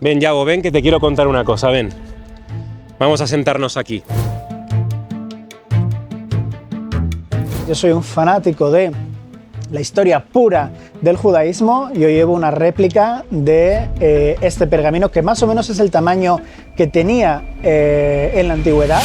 Ven, Yago, ven que te quiero contar una cosa, ven. Vamos a sentarnos aquí. Yo soy un fanático de la historia pura del judaísmo y hoy llevo una réplica de este pergamino que más o menos es el tamaño que tenía en la antigüedad.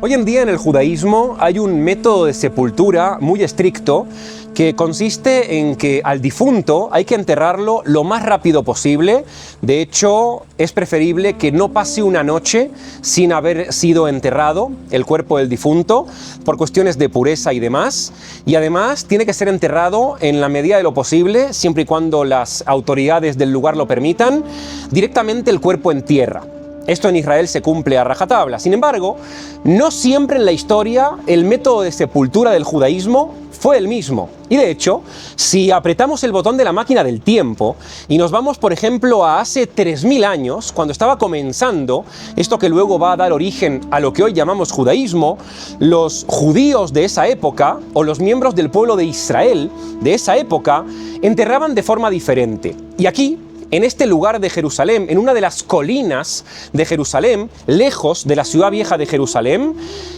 Hoy en día en el judaísmo hay un método de sepultura muy estricto que consiste en que al difunto hay que enterrarlo lo más rápido posible. De hecho, es preferible que no pase una noche sin haber sido enterrado el cuerpo del difunto por cuestiones de pureza y demás. Y además tiene que ser enterrado en la medida de lo posible, siempre y cuando las autoridades del lugar lo permitan, directamente el cuerpo en tierra. Esto en Israel se cumple a rajatabla. Sin embargo, no siempre en la historia el método de sepultura del judaísmo fue el mismo. Y de hecho, si apretamos el botón de la máquina del tiempo y nos vamos, por ejemplo, a hace 3000 años, cuando estaba comenzando esto que luego va a dar origen a lo que hoy llamamos judaísmo, los judíos de esa época, o los miembros del pueblo de Israel de esa época, enterraban de forma diferente. Y aquí, en este lugar de Jerusalén, en una de las colinas de Jerusalén, lejos de la ciudad vieja de Jerusalén,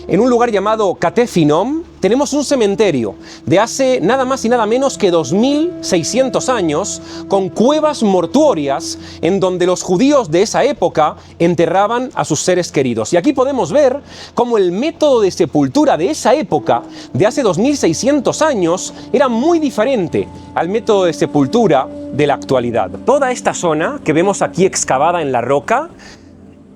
en un lugar llamado Katef Hinnom, tenemos un cementerio de hace nada más y nada menos que 2600 años, con cuevas mortuorias en donde los judíos de esa época enterraban a sus seres queridos. Y aquí podemos ver cómo el método de sepultura de esa época, de hace 2600 años, era muy diferente al método de sepultura de la actualidad. Toda esta zona que vemos aquí excavada en la roca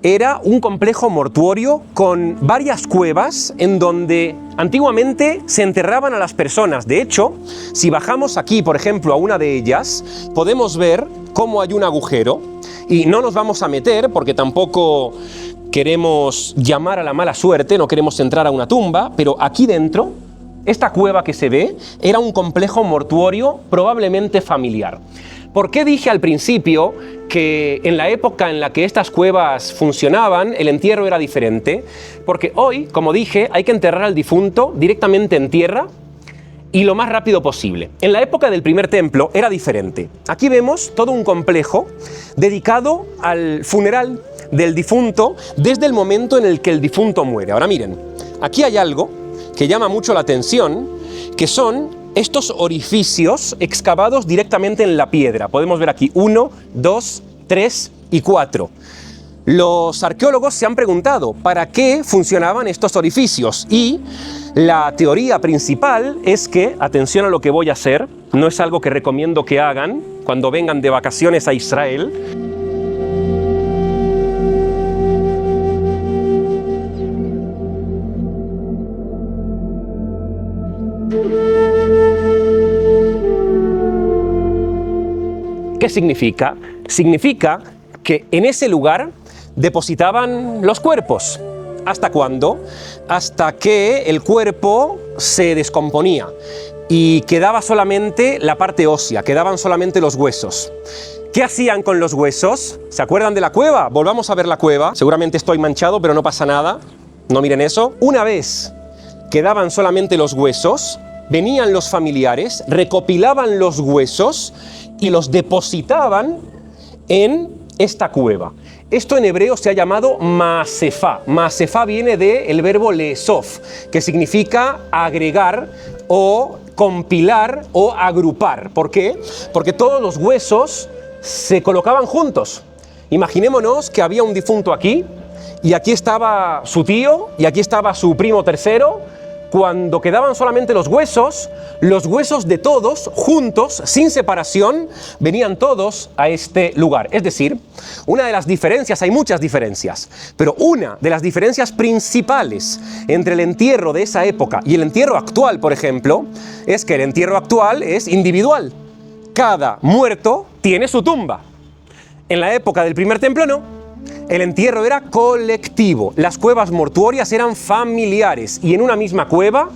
era un complejo mortuorio con varias cuevas en donde antiguamente se enterraban a las personas. De hecho, si bajamos aquí, por ejemplo, a una de ellas, podemos ver cómo hay un agujero y no nos vamos a meter porque tampoco queremos llamar a la mala suerte, no queremos entrar a una tumba, pero aquí dentro, esta cueva que se ve era un complejo mortuorio probablemente familiar. ¿Por qué dije al principio que en la época en la que estas cuevas funcionaban, el entierro era diferente? Porque hoy, como dije, hay que enterrar al difunto directamente en tierra y lo más rápido posible. En la época del primer templo era diferente. Aquí vemos todo un complejo dedicado al funeral del difunto desde el momento en el que el difunto muere. Ahora miren, aquí hay algo que llama mucho la atención, que son estos orificios excavados directamente en la piedra. Podemos ver aquí 1, 2, 3 y 4. Los arqueólogos se han preguntado para qué funcionaban estos orificios y la teoría principal es que, atención a lo que voy a hacer, no es algo que recomiendo que hagan cuando vengan de vacaciones a Israel. ¿Qué significa? Significa que en ese lugar depositaban los cuerpos. ¿Hasta cuándo? Hasta que el cuerpo se descomponía y quedaba solamente la parte ósea, quedaban solamente los huesos. ¿Qué hacían con los huesos? ¿Se acuerdan de la cueva? Volvamos a ver la cueva. Seguramente estoy manchado, pero no pasa nada. No miren eso. Una vez quedaban solamente los huesos, venían los familiares, recopilaban los huesos y los depositaban en esta cueva. Esto en hebreo se ha llamado Maasefá. Maasefá viene del verbo lesof, que significa agregar o compilar o agrupar. ¿Por qué? Porque todos los huesos se colocaban juntos. Imaginémonos que había un difunto aquí, y aquí estaba su tío, y aquí estaba su primo tercero. Cuando quedaban solamente los huesos de todos, juntos, sin separación, venían todos a este lugar. Es decir, una de las diferencias, hay muchas diferencias, pero una de las diferencias principales entre el entierro de esa época y el entierro actual, por ejemplo, es que el entierro actual es individual. Cada muerto tiene su tumba. En la época del primer templo no. El entierro era colectivo, las cuevas mortuorias eran familiares y en una misma cueva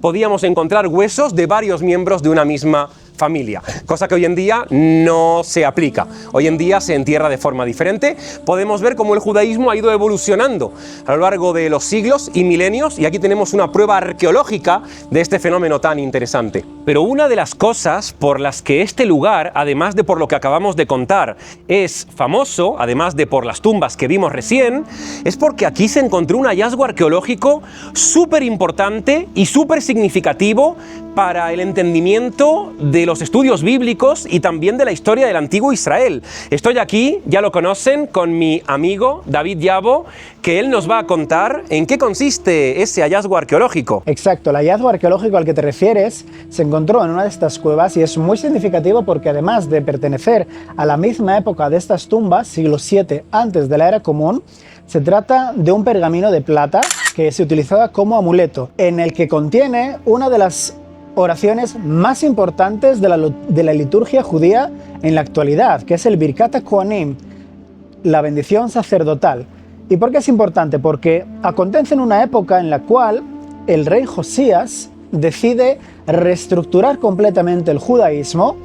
podíamos encontrar huesos de varios miembros de una misma familia, cosa que hoy en día no se aplica. Hoy en día se entierra de forma diferente. Podemos ver cómo el judaísmo ha ido evolucionando a lo largo de los siglos y milenios y aquí tenemos una prueba arqueológica de este fenómeno tan interesante. Pero una de las cosas por las que este lugar, además de por lo que acabamos de contar, es famoso, además de por las tumbas que vimos recién, es porque aquí se encontró un hallazgo arqueológico súper importante y súper significativo para el entendimiento de los estudios bíblicos y también de la historia del antiguo Israel. Estoy aquí, ya lo conocen, con mi amigo David Llavo, que él nos va a contar en qué consiste ese hallazgo arqueológico. Exacto, el hallazgo arqueológico al que te refieres se encontró en una de estas cuevas y es muy significativo porque además de pertenecer a la misma época de estas tumbas, siglo VII antes de la Era Común, se trata de un pergamino de plata que se utilizaba como amuleto, en el que contiene una de las oraciones más importantes de la liturgia judía en la actualidad, que es el Birkat Kohanim, la bendición sacerdotal. ¿Y por qué es importante? Porque acontece en una época en la cual el rey Josías decide reestructurar completamente el judaísmo,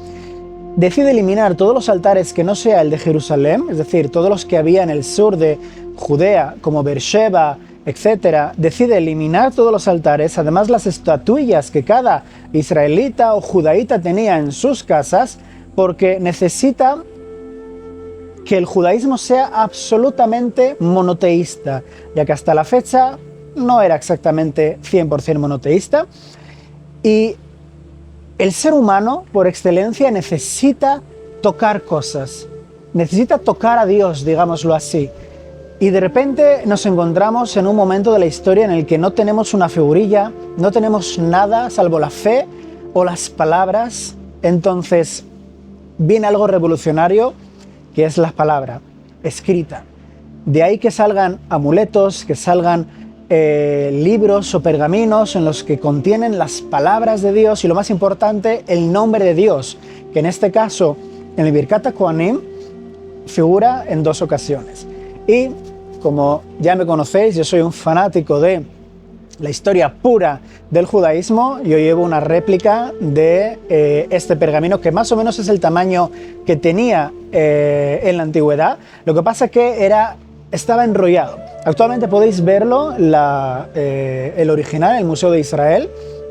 decide eliminar todos los altares que no sea el de Jerusalén, es decir, todos los que había en el sur de Judea, como Beersheba, etcétera, decide eliminar todos los altares, además las estatuillas que cada israelita o judaíta tenía en sus casas, porque necesita que el judaísmo sea absolutamente monoteísta, ya que hasta la fecha no era exactamente 100% monoteísta, y el ser humano, por excelencia, necesita tocar cosas, necesita tocar a Dios, digámoslo así. Y de repente nos encontramos en un momento de la historia en el que no tenemos una figurilla, no tenemos nada salvo la fe o las palabras. Entonces viene algo revolucionario, que es la palabra escrita. De ahí que salgan amuletos, que salgan libros o pergaminos en los que contienen las palabras de Dios y, lo más importante, el nombre de Dios, que en este caso, en el Birkat Kohanim, figura en 2 ocasiones. Y como ya me conocéis, yo soy un fanático de la historia pura del judaísmo. Yo llevo una réplica de este pergamino, que más o menos es el tamaño que tenía en la antigüedad. Lo que pasa es que estaba enrollado. Actualmente podéis verlo, el original, en el Museo de Israel,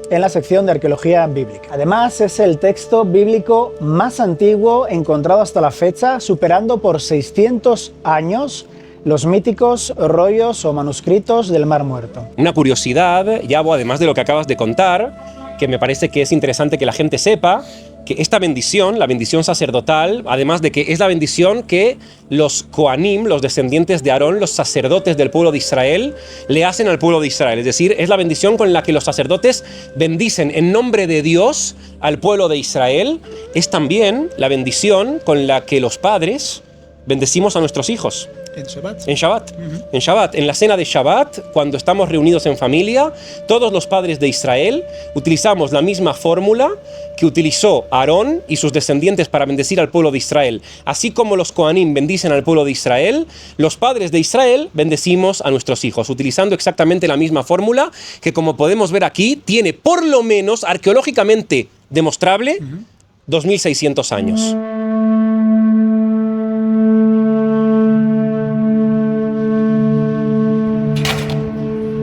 en la sección de arqueología bíblica. Además, es el texto bíblico más antiguo encontrado hasta la fecha, superando por 600 años los míticos rollos o manuscritos del Mar Muerto. Una curiosidad, Llavo, además de lo que acabas de contar, que me parece que es interesante que la gente sepa, que esta bendición, la bendición sacerdotal, además de que es la bendición que los Kohanim, los descendientes de Aarón, los sacerdotes del pueblo de Israel, le hacen al pueblo de Israel. Es decir, es la bendición con la que los sacerdotes bendicen en nombre de Dios al pueblo de Israel. Es también la bendición con la que los padres bendecimos a nuestros hijos. En Shabbat. En Shabbat. En Shabbat. En la cena de Shabbat, cuando estamos reunidos en familia, todos los padres de Israel utilizamos la misma fórmula que utilizó Aarón y sus descendientes para bendecir al pueblo de Israel. Así como los Kohanim bendicen al pueblo de Israel, los padres de Israel bendecimos a nuestros hijos, utilizando exactamente la misma fórmula que, como podemos ver aquí, tiene por lo menos arqueológicamente demostrable 2600 años.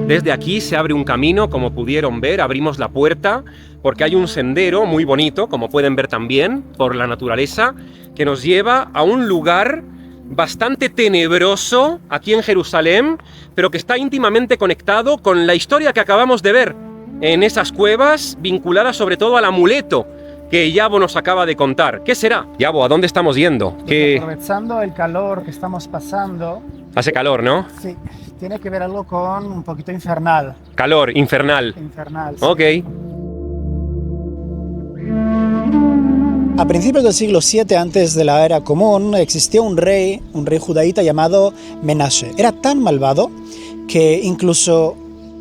Desde aquí se abre un camino, como pudieron ver, abrimos la puerta porque hay un sendero muy bonito, como pueden ver también, por la naturaleza, que nos lleva a un lugar bastante tenebroso aquí en Jerusalén, pero que está íntimamente conectado con la historia que acabamos de ver en esas cuevas, vinculada sobre todo al amuleto que Llavo nos acaba de contar. ¿Qué será? Llavo, ¿a dónde estamos yendo? Pues aprovechando el calor que estamos pasando. Hace calor, ¿no? Sí, tiene que ver algo con un poquito infernal. Calor, infernal. Infernal, sí. Ok. A principios del siglo VII antes de la Era Común, existía un rey judaíta llamado Menashe. Era tan malvado que incluso,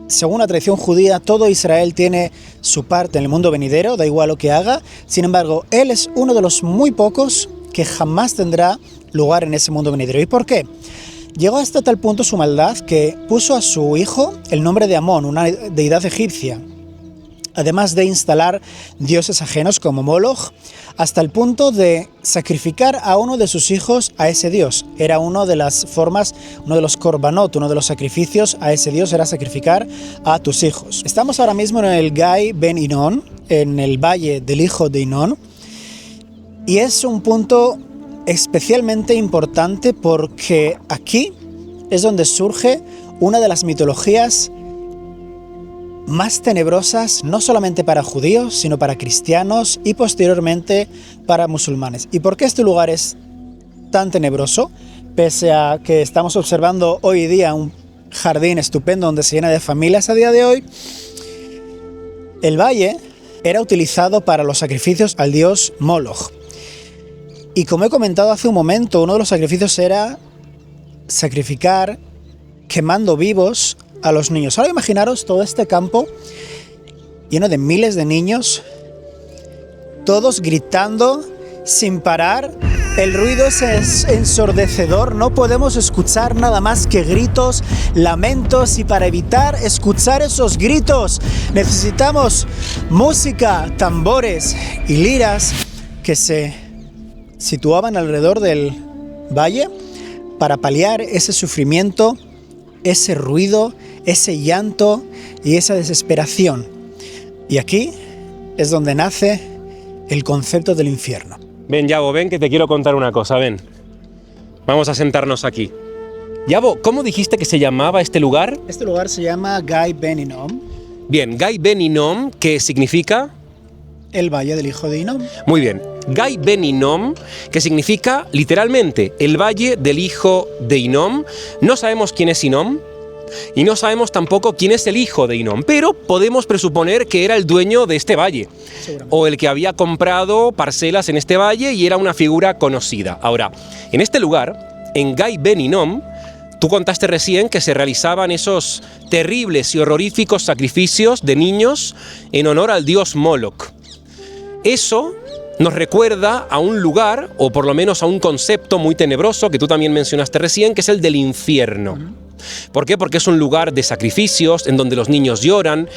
según la tradición judía, todo Israel tiene su parte en el mundo venidero, da igual lo que haga. Sin embargo, él es uno de los muy pocos que jamás tendrá lugar en ese mundo venidero. ¿Y por qué? Llegó hasta tal punto su maldad que puso a su hijo el nombre de Amón, una deidad egipcia. además de instalar dioses ajenos como Moloch, hasta el punto de sacrificar a uno de sus hijos a ese dios. Era una de las formas, uno de los korbanot, uno de los sacrificios a ese dios era sacrificar a tus hijos. Estamos ahora mismo en el Gai Ben Hinnom, en el valle del hijo de Hinnom, y es un punto especialmente importante porque aquí es donde surge una de las mitologías más tenebrosas, no solamente para judíos, sino para cristianos y posteriormente para musulmanes. ¿Y por qué este lugar es tan tenebroso? Pese a que estamos observando hoy día un jardín estupendo donde se llena de familias a día de hoy, el valle era utilizado para los sacrificios al dios Moloch. Y como he comentado hace un momento, uno de los sacrificios era sacrificar quemando vivos a los niños. Ahora imaginaros todo este campo lleno de miles de niños, todos gritando sin parar. El ruido es ensordecedor, no podemos escuchar nada más que gritos, lamentos, y para evitar escuchar esos gritos necesitamos música, tambores y liras que se situaban alrededor del valle para paliar ese sufrimiento, ese ruido, ese llanto y esa desesperación. Y aquí es donde nace el concepto del infierno. Ven, Yabo, ven que te quiero contar una cosa, ven. Vamos a sentarnos aquí. Yabo, ¿cómo dijiste que se llamaba este lugar? Este lugar se llama Gai Ben Hinnom. Bien, Gai Ben Hinnom, ¿qué significa? El valle del hijo de Hinnom. Muy bien. Gai Ben Hinnom, que significa literalmente el valle del hijo de Hinnom. No sabemos quién es Hinnom y no sabemos tampoco quién es el hijo de Hinnom, pero podemos presuponer que era el dueño de este valle o el que había comprado parcelas en este valle y era una figura conocida. Ahora, en este lugar, en Gai Ben Hinnom, tú contaste recién que se realizaban esos terribles y horroríficos sacrificios de niños en honor al dios Moloch. Eso nos recuerda a un lugar, o por lo menos a un concepto muy tenebroso que tú también mencionaste recién, que es el del infierno. ¿Por qué? Porque es un lugar de sacrificios, en donde los niños lloran,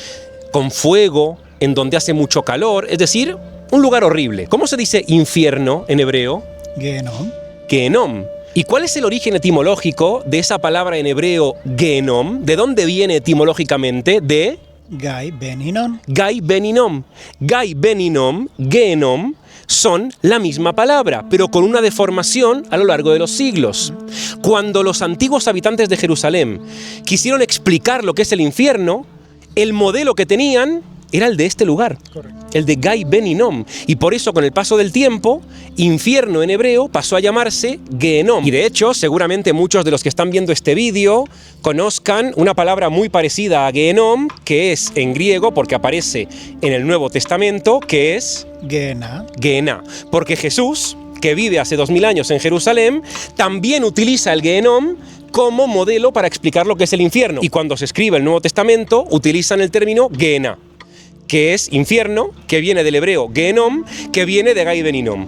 con fuego, en donde hace mucho calor, es decir, un lugar horrible. ¿Cómo se dice infierno en hebreo? Gehenom. Gehenom. ¿Y cuál es el origen etimológico de esa palabra en hebreo Gehenom? ¿De dónde viene etimológicamente? De Gai Ben Hinnom. Gai Ben Hinnom. Gai Ben Hinnom, Gehenom, son la misma palabra, pero con una deformación a lo largo de los siglos. Cuando los antiguos habitantes de Jerusalén quisieron explicar lo que es el infierno, el modelo que tenían era el de este lugar, el de Gai Ben Hinnom, y por eso con el paso del tiempo, infierno en hebreo pasó a llamarse Gehenom. Y de hecho, seguramente muchos de los que están viendo este vídeo conozcan una palabra muy parecida a Gehenom, que es en griego, porque aparece en el Nuevo Testamento, que es Gehenna. Gehenna, porque Jesús, que vive hace 2000 años en Jerusalén, también utiliza el Gehenom como modelo para explicar lo que es el infierno. Y cuando se escribe el Nuevo Testamento, utilizan el término Gehenna, que es infierno, que viene del hebreo Gehenom, que viene de Gai Ben Hinnom.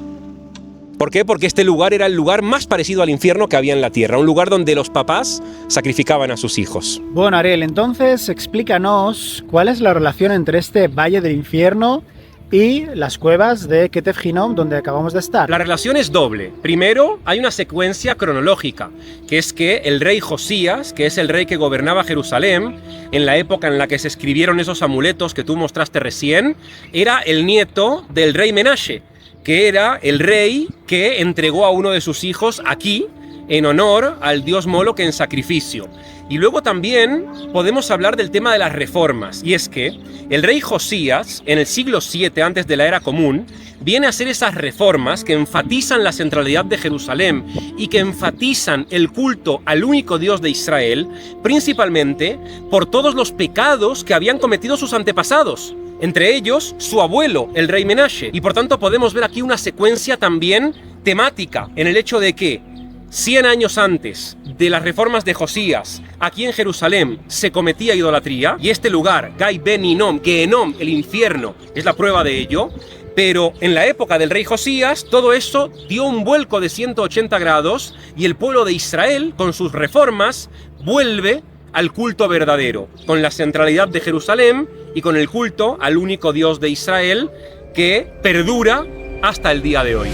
¿Por qué? Porque este lugar era el lugar más parecido al infierno que había en la tierra, un lugar donde los papás sacrificaban a sus hijos. Bueno, Ariel, entonces explícanos cuál es la relación entre este valle del infierno y las cuevas de Ketef Hinnom, donde acabamos de estar. La relación es doble. Primero, hay una secuencia cronológica, que es que el rey Josías, que es el rey que gobernaba Jerusalén, en la época en la que se escribieron esos amuletos que tú mostraste recién, era el nieto del rey Menashe, que era el rey que entregó a uno de sus hijos aquí, en honor al dios Moloch en sacrificio. Y luego también podemos hablar del tema de las reformas, y es que el rey Josías, en el siglo VII antes de la era común, viene a hacer esas reformas que enfatizan la centralidad de Jerusalén y que enfatizan el culto al único Dios de Israel, principalmente por todos los pecados que habían cometido sus antepasados, entre ellos su abuelo, el rey Menashe. Y por tanto podemos ver aquí una secuencia también temática en el hecho de que 100 años antes de las reformas de Josías, aquí en Jerusalén se cometía idolatría, y este lugar, Gai Ben Hinnom, Gehenom, el infierno, es la prueba de ello. Pero en la época del rey Josías, todo eso dio un vuelco de 180 grados y el pueblo de Israel, con sus reformas, vuelve al culto verdadero, con la centralidad de Jerusalén y con el culto al único Dios de Israel que perdura hasta el día de hoy.